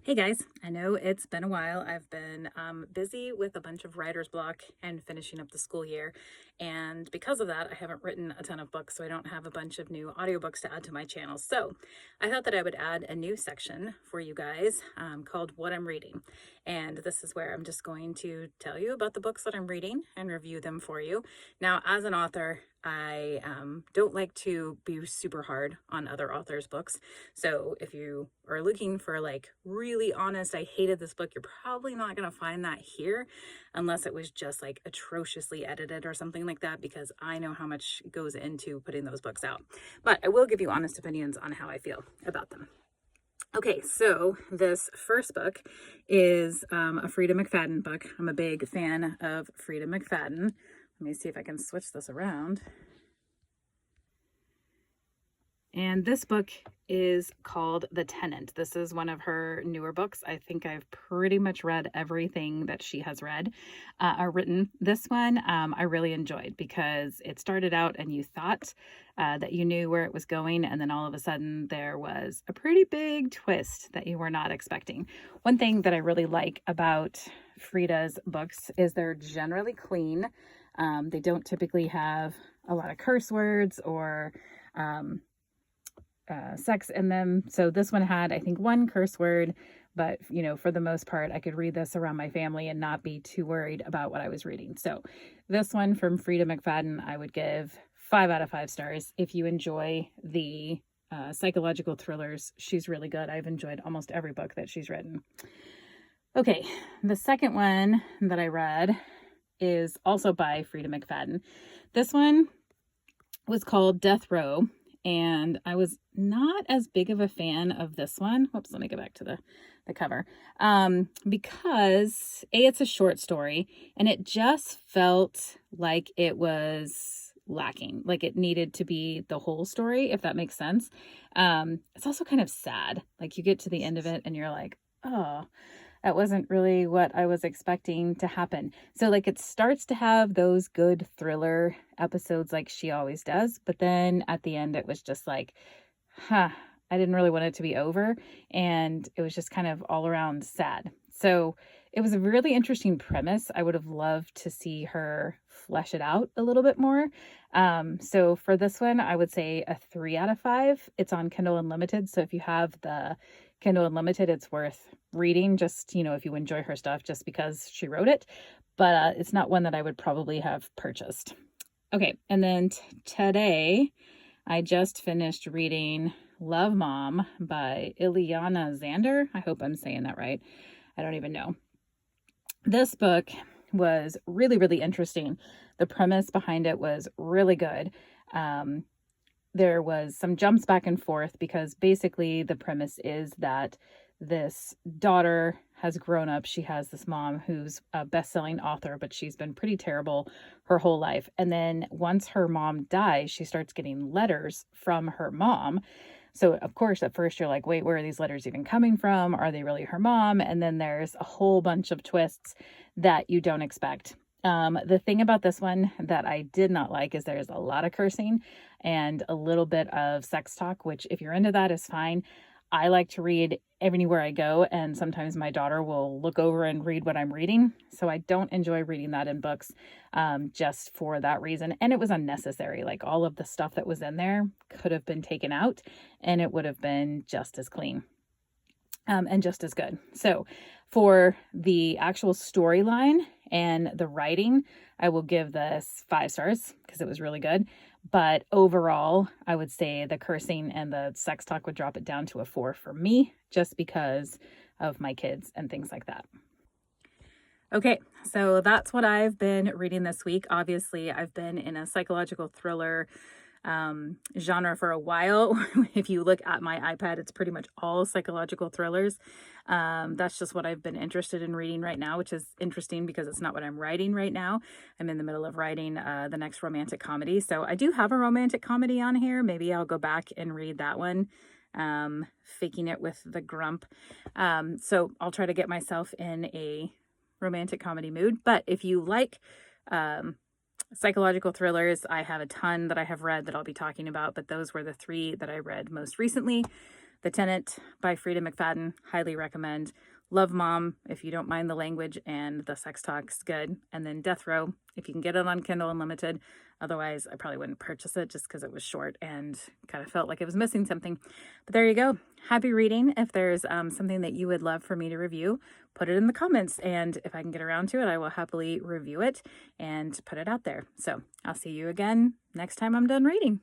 Hey guys, I know it's been a while. I've been busy with a bunch of writer's block and finishing up the school year. And because of that, I haven't written a ton of books, so I don't have a bunch of new audiobooks to add to my channel. So I thought that I would add a new section for you guys called What I'm Reading. And this is where I'm just going to tell you about the books that I'm reading and review them for you. Now, as an author, I don't like to be super hard on other authors' books. So if you are looking for like really honest, I hated this book, you're probably not going to find that here unless it was just like atrociously edited or something like that, because I know how much goes into putting those books out. But I will give you honest opinions on how I feel about them. Okay, so this first book is a Frida McFadden book. I'm a big fan of Frida McFadden. Let me see if I can switch this around. And this book is called The Tenant. This is one of her newer books. I think I've pretty much read everything that she has written. This one I really enjoyed because it started out and you thought that you knew where it was going, and then all of a sudden there was a pretty big twist that you were not expecting. One thing that I really like about Frida's books is they're generally clean. They don't typically have a lot of curse words or sex in them. So this one had, I think, one curse word, but for the most part, I could read this around my family and not be too worried about what I was reading. So this one from Frida McFadden, I would give 5 out of 5 stars. If you enjoy the psychological thrillers, she's really good. I've enjoyed almost every book that she's written. Okay, the second one that I read is also by Frida McFadden. This one was called Death Row. And I was not as big of a fan of this one. Whoops, let me go back to the cover. Because it's a short story and it just felt like it was lacking. Like it needed to be the whole story, if that makes sense. It's also kind of sad. Like you get to the end of it and you're like, oh, that wasn't really what I was expecting to happen. So like it starts to have those good thriller episodes like she always does. But then at the end, it was just like, I didn't really want it to be over. And it was just kind of all around sad. So it was a really interesting premise. I would have loved to see her flesh it out a little bit more. So for this one, I would say a 3 out of 5. It's on Kindle Unlimited. So if you have the Kindle Unlimited, it's worth reading, just, if you enjoy her stuff, just because she wrote it. But it's not one that I would probably have purchased. Okay, and then today I just finished reading Love Mom by Ileana Zander. I hope I'm saying that right. I don't even know. This book was really, really interesting. The premise behind it was really good. There was some jumps back and forth because basically the premise is that this daughter has grown up. She has this mom who's a best-selling author, but she's been pretty terrible her whole life. And then once her mom dies, she starts getting letters from her mom. So of course, at first you're like, wait, where are these letters even coming from? Are they really her mom? And then there's a whole bunch of twists that you don't expect. The thing about this one that I did not like is there's a lot of cursing and a little bit of sex talk, which if you're into that is fine. I like to read anywhere I go, and sometimes my daughter will look over and read what I'm reading. So I don't enjoy reading that in books just for that reason. And it was unnecessary. Like all of the stuff that was in there could have been taken out and it would have been just as clean. And just as good. So for the actual storyline and the writing, I will give this 5 stars because it was really good. But overall, I would say the cursing and the sex talk would drop it down to a 4 for me, just because of my kids and things like that. Okay, so that's what I've been reading this week. Obviously, I've been in a psychological thriller genre for a while. If you look at my iPad, it's pretty much all psychological thrillers. That's just what I've been interested in reading right now, which is interesting because it's not what I'm writing right now. I'm in the middle of writing the next romantic comedy. So I do have a romantic comedy on here. Maybe I'll go back and read that one. Faking It with the Grump. So I'll try to get myself in a romantic comedy mood. But if you like psychological thrillers, I have a ton that I have read that I'll be talking about, but those were the 3 that I read most recently. The Tenant by Frida McFadden, highly recommend. Love Mom, if you don't mind the language and the sex talk's good. And then Death Row, if you can get it on Kindle Unlimited. Otherwise, I probably wouldn't purchase it just because it was short and kind of felt like it was missing something. But there you go. Happy reading. If there's something that you would love for me to review, put it in the comments. And if I can get around to it, I will happily review it and put it out there. So I'll see you again next time I'm done reading.